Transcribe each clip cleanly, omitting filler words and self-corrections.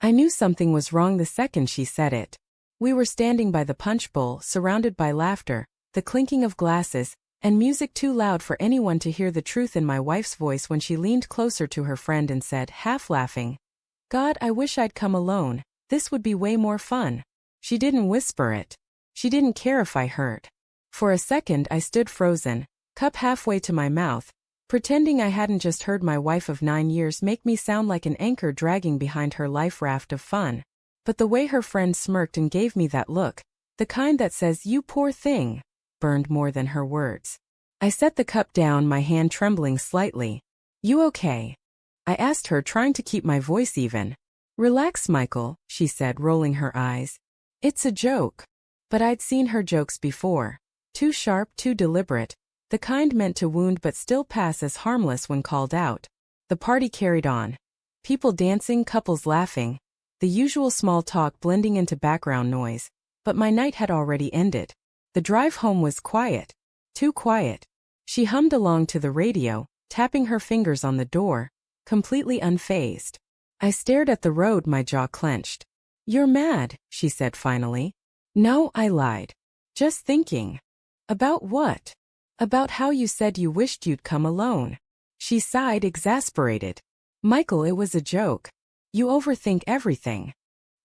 I knew something was wrong the second she said it. We were standing by the punch bowl, surrounded by laughter, the clinking of glasses, and music too loud for anyone to hear the truth in my wife's voice when she leaned closer to her friend and said, half laughing, "God, I wish I'd come alone. This would be way more fun." She didn't whisper it. She didn't care if I heard. For a second I stood frozen, cup halfway to my mouth, pretending I hadn't just heard my wife of 9 years make me sound like an anchor dragging behind her life raft of fun. But the way her friend smirked and gave me that look, the kind that says, "You poor thing," burned more than her words. I set the cup down, my hand trembling slightly. "You okay?" I asked her, trying to keep my voice even. "Relax, Michael," she said, rolling her eyes. "It's a joke." But I'd seen her jokes before. Too sharp, too deliberate, the kind meant to wound but still pass as harmless when called out. The party carried on. People dancing, couples laughing, the usual small talk blending into background noise, but my night had already ended. The drive home was quiet. Too quiet. She hummed along to the radio, tapping her fingers on the door, completely unfazed. I stared at the road, my jaw clenched. "You're mad," she said finally. "No," I lied. "Just thinking." "About what?" "About how you said you wished you'd come alone." She sighed, exasperated. "Michael, it was a joke. You overthink everything."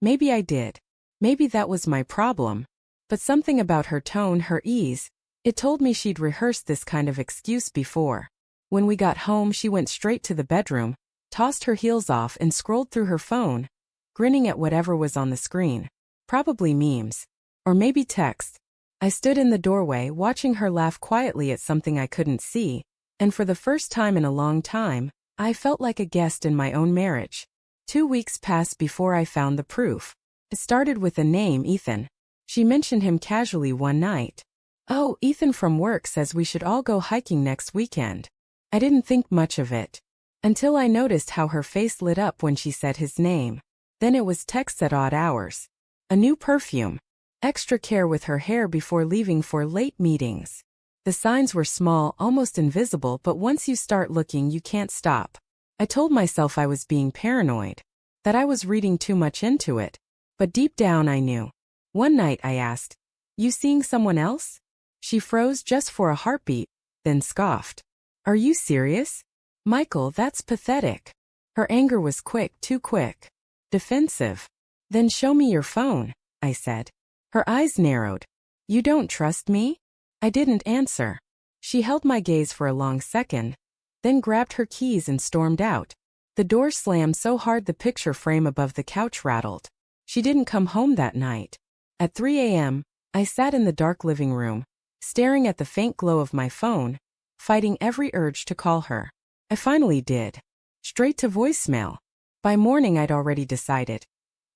Maybe I did. Maybe that was my problem. But something about her tone, her ease, it told me she'd rehearsed this kind of excuse before. When we got home, she went straight to the bedroom, tossed her heels off and scrolled through her phone, grinning at whatever was on the screen. Probably memes. Or maybe text. I stood in the doorway, watching her laugh quietly at something I couldn't see, and for the first time in a long time, I felt like a guest in my own marriage. 2 weeks passed before I found the proof. It started with a name, Ethan. She mentioned him casually one night. "Oh, Ethan from work says we should all go hiking next weekend." I didn't think much of it. Until I noticed how her face lit up when she said his name. Then it was texts at odd hours. A new perfume. Extra care with her hair before leaving for late meetings. The signs were small, almost invisible, but once you start looking you can't stop. I told myself I was being paranoid, that I was reading too much into it, but deep down I knew. One night I asked, "You seeing someone else?" She froze just for a heartbeat, then scoffed. "Are you serious? Michael, that's pathetic." Her anger was quick, too quick. Defensive. "Then show me your phone," I said. Her eyes narrowed. "You don't trust me?" I didn't answer. She held my gaze for a long second, then grabbed her keys and stormed out. The door slammed so hard the picture frame above the couch rattled. She didn't come home that night. At 3 a.m., I sat in the dark living room, staring at the faint glow of my phone, fighting every urge to call her. I finally did. Straight to voicemail. By morning I'd already decided.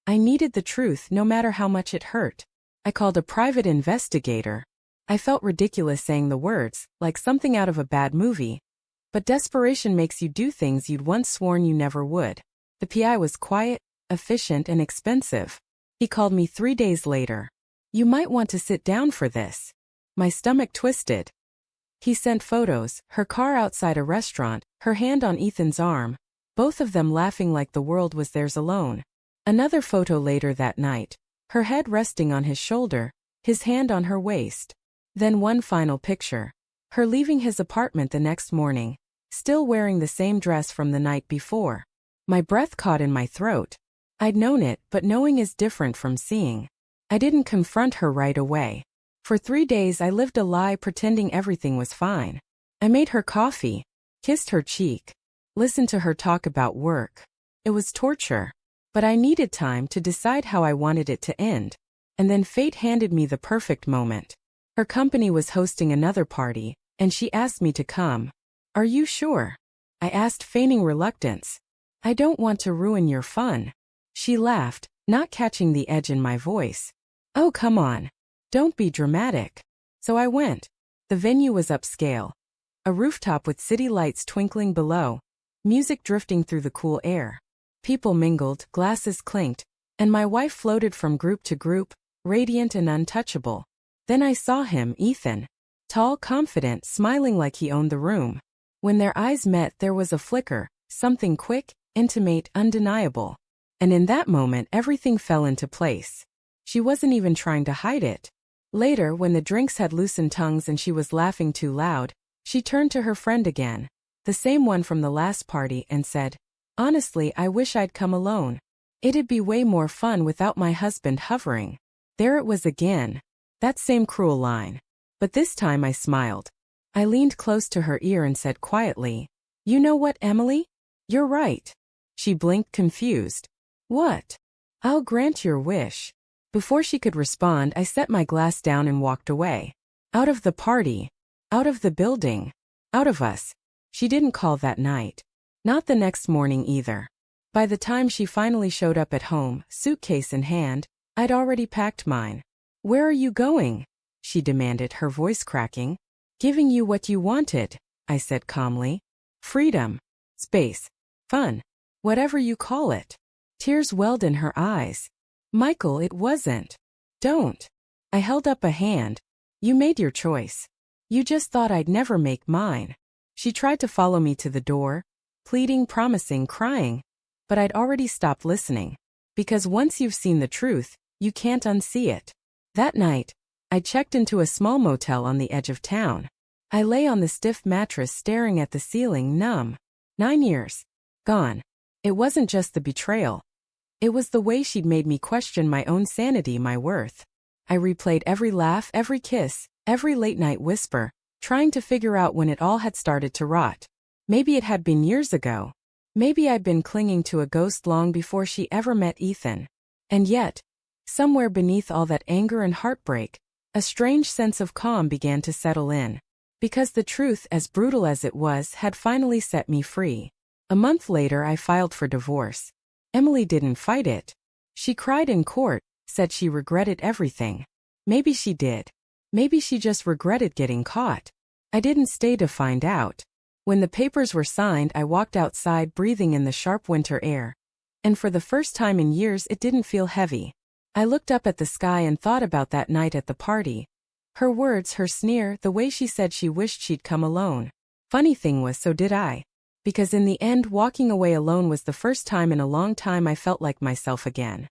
I needed the truth no matter how much it hurt. I called a private investigator. I felt ridiculous saying the words, like something out of a bad movie. But desperation makes you do things you'd once sworn you never would. The PI was quiet, efficient, and expensive. He called me 3 days later. "You might want to sit down for this." My stomach twisted. He sent photos, her car outside a restaurant, her hand on Ethan's arm, both of them laughing like the world was theirs alone. Another photo later that night, her head resting on his shoulder, his hand on her waist. Then one final picture. Her leaving his apartment the next morning, still wearing the same dress from the night before. My breath caught in my throat. I'd known it, but knowing is different from seeing. I didn't confront her right away. For 3 days I lived a lie, pretending everything was fine. I made her coffee, kissed her cheek, listened to her talk about work. It was torture. But I needed time to decide how I wanted it to end. And then fate handed me the perfect moment. Her company was hosting another party, and she asked me to come. "Are you sure?" I asked, feigning reluctance. "I don't want to ruin your fun." She laughed, not catching the edge in my voice. "Oh, come on. Don't be dramatic." So I went. The venue was upscale. A rooftop with city lights twinkling below, music drifting through the cool air. People mingled, glasses clinked, and my wife floated from group to group, radiant and untouchable. Then I saw him, Ethan. Tall, confident, smiling like he owned the room. When their eyes met, there was a flicker, something quick, intimate, undeniable. And in that moment everything fell into place. She wasn't even trying to hide it. Later, when the drinks had loosened tongues and she was laughing too loud, she turned to her friend again, the same one from the last party, and said, "Honestly, I wish I'd come alone. It'd be way more fun without my husband hovering." There it was again. That same cruel line. But this time I smiled. I leaned close to her ear and said quietly, "You know what, Emily? You're right." She blinked confused. "What?" "I'll grant your wish." Before she could respond, I set my glass down and walked away. Out of the party. Out of the building. Out of us. She didn't call that night. Not the next morning either. By the time she finally showed up at home, suitcase in hand, I'd already packed mine. "Where are you going?" she demanded, her voice cracking. "Giving you what you wanted," I said calmly. "Freedom. Space. Fun. Whatever you call it." Tears welled in her eyes. "Michael, it wasn't." "Don't." I held up a hand. "You made your choice. You just thought I'd never make mine." She tried to follow me to the door, pleading, promising, crying. But I'd already stopped listening. Because once you've seen the truth, you can't unsee it. That night, I checked into a small motel on the edge of town. I lay on the stiff mattress staring at the ceiling, numb. 9 years. Gone. It wasn't just the betrayal. It was the way she'd made me question my own sanity, my worth. I replayed every laugh, every kiss, every late-night whisper, trying to figure out when it all had started to rot. Maybe it had been years ago. Maybe I'd been clinging to a ghost long before she ever met Ethan. And yet, somewhere beneath all that anger and heartbreak, a strange sense of calm began to settle in. Because the truth, as brutal as it was, had finally set me free. A month later I filed for divorce. Emily didn't fight it. She cried in court, said she regretted everything. Maybe she did. Maybe she just regretted getting caught. I didn't stay to find out. When the papers were signed, I walked outside breathing in the sharp winter air. And for the first time in years it didn't feel heavy. I looked up at the sky and thought about that night at the party. Her words, her sneer, the way she said she wished she'd come alone. Funny thing was, so did I. Because in the end, walking away alone was the first time in a long time I felt like myself again.